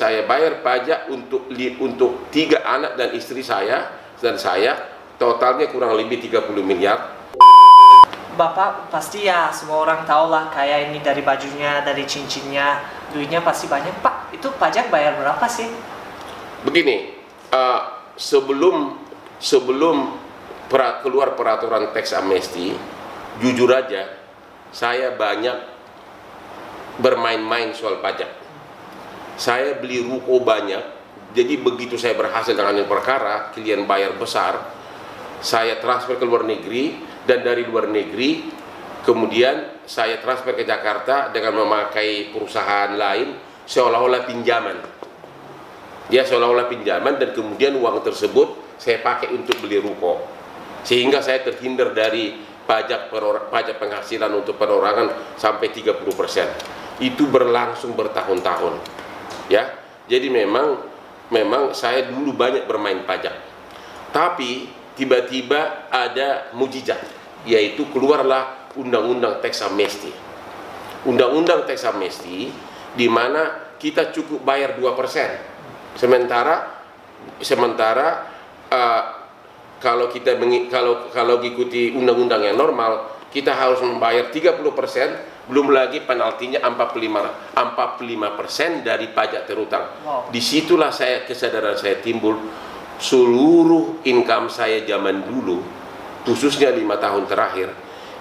Saya bayar pajak untuk 3 anak dan istri saya dan saya, totalnya kurang lebih 30 miliar. Bapak pasti ya semua orang tahu lah, kayak ini dari bajunya, dari cincinnya, duitnya pasti banyak. Pak, itu pajak bayar berapa sih? Begini, sebelum keluar peraturan tax amnesty, jujur aja saya banyak bermain-main soal pajak. Saya beli ruko banyak, jadi begitu saya berhasil dengan perkara, klien bayar besar, saya transfer ke luar negeri, dan dari luar negeri kemudian saya transfer ke Jakarta dengan memakai perusahaan lain seolah-olah pinjaman. Ya, seolah-olah pinjaman, dan kemudian uang tersebut saya pakai untuk beli ruko, sehingga saya terhindar dari pajak penghasilan untuk perorangan sampai 30%. Itu berlangsung bertahun-tahun. Ya, jadi memang saya dulu banyak bermain pajak, tapi tiba-tiba ada mujizat, yaitu keluarlah undang-undang tax amnesty. Undang-undang tax amnesty di mana kita cukup bayar 2%. Sementara kalau ikuti undang-undang yang normal kita harus membayar 30%, belum lagi penaltinya 45% dari pajak terutang. Wow. Disitulah kesadaran saya timbul. Seluruh income saya zaman dulu, khususnya 5 tahun terakhir,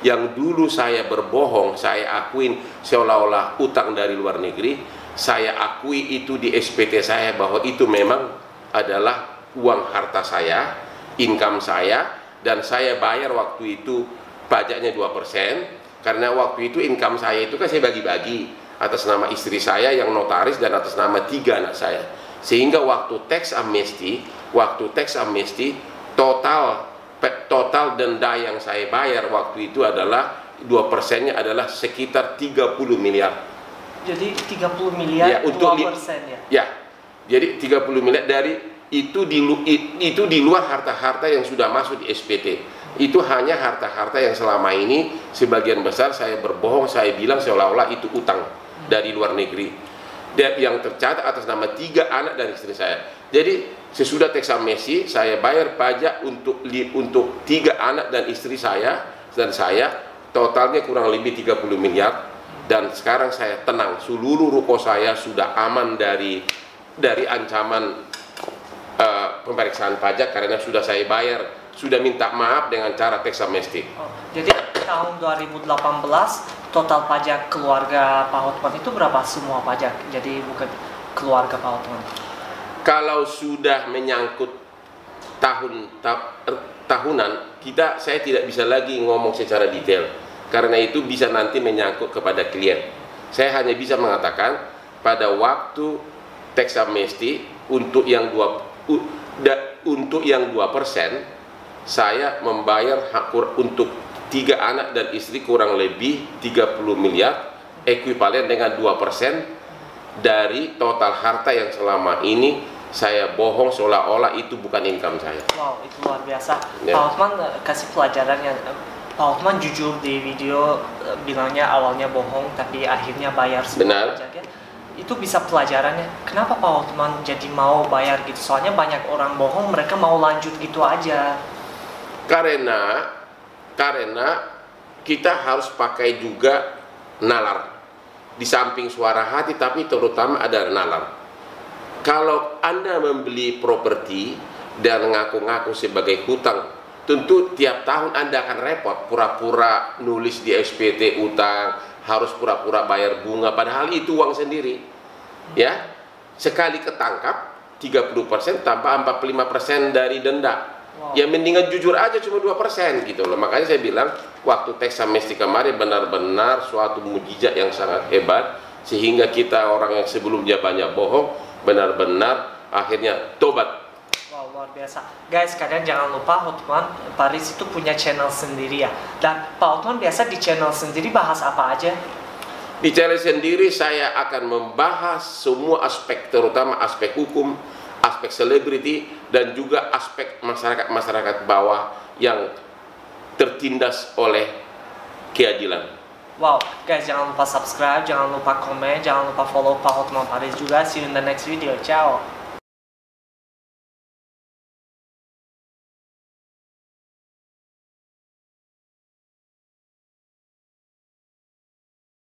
yang dulu saya berbohong, saya akuin seolah-olah utang dari luar negeri, saya akui itu di SPT saya bahwa itu memang adalah uang harta saya, income saya, dan saya bayar waktu itu pajaknya 2%. Karena waktu itu income saya itu kan saya bagi-bagi atas nama istri saya yang notaris dan atas nama 3 anak saya. Sehingga waktu tax amnesty total denda yang saya bayar waktu itu adalah 2%-nya adalah sekitar 30 miliar. Jadi 30 miliar ya, untuk 2% ya? Ya, jadi 30 miliar dari itu di luar harta-harta yang sudah masuk di SPT. Itu hanya harta-harta yang selama ini sebagian besar saya berbohong, saya bilang seolah-olah itu utang dari luar negeri, dan yang tercatat atas nama 3 anak dan istri saya. Jadi sesudah tax amnesty saya bayar pajak untuk 3 anak dan istri saya dan saya, totalnya kurang lebih 30 miliar. Dan sekarang saya tenang, seluruh ruko saya sudah aman dari ancaman pemeriksaan pajak karena sudah saya bayar, sudah minta maaf dengan cara tax amnesty. Jadi tahun 2018 total pajak keluarga Pak Hotman itu berapa semua pajak? Jadi bukan keluarga Pak Hotman. Kalau sudah menyangkut tahunan, saya tidak bisa lagi ngomong secara detail karena itu bisa nanti menyangkut kepada klien. Saya hanya bisa mengatakan pada waktu tax amnesty untuk yang 2%, saya membayar untuk 3 anak dan istri kurang lebih 30 miliar, ekuivalen dengan 2% dari total harta yang selama ini saya bohong seolah-olah itu bukan income saya. Wow, itu luar biasa. Ya. Pak Hotman kasih pelajarannya. Pak Hotman jujur di video bilangnya awalnya bohong tapi akhirnya bayar semua pajaknya. Itu bisa pelajarannya. Kenapa Pak Hotman jadi mau bayar gitu? Soalnya banyak orang bohong, mereka mau lanjut gitu aja. Karena kita harus pakai juga nalar. Di samping suara hati, tapi terutama ada nalar. Kalau Anda membeli properti dan ngaku-ngaku sebagai hutang, tentu tiap tahun Anda akan repot, pura-pura nulis di SPT utang, harus pura-pura bayar bunga, padahal itu uang sendiri. Ya, sekali ketangkap 30% tambah 45% dari denda. Wow. Ya mendingan jujur aja cuma 2% gitu loh. Makanya saya bilang waktu tax amnesty kemarin benar-benar suatu mujizat yang sangat hebat, sehingga kita orang yang sebelumnya banyak bohong benar-benar akhirnya tobat. Wow, luar biasa. Guys, kalian jangan lupa Hotman Paris itu punya channel sendiri ya. Dan Pak Hotman biasa di channel sendiri bahas apa aja? Di channel sendiri saya akan membahas semua aspek, terutama aspek hukum, aspek selebriti, dan juga aspek masyarakat bawah yang tertindas oleh keadilan. Wow, guys, jangan lupa subscribe, jangan lupa komen, jangan lupa follow Pak Hotman Paris juga. See you in the next video. Ciao.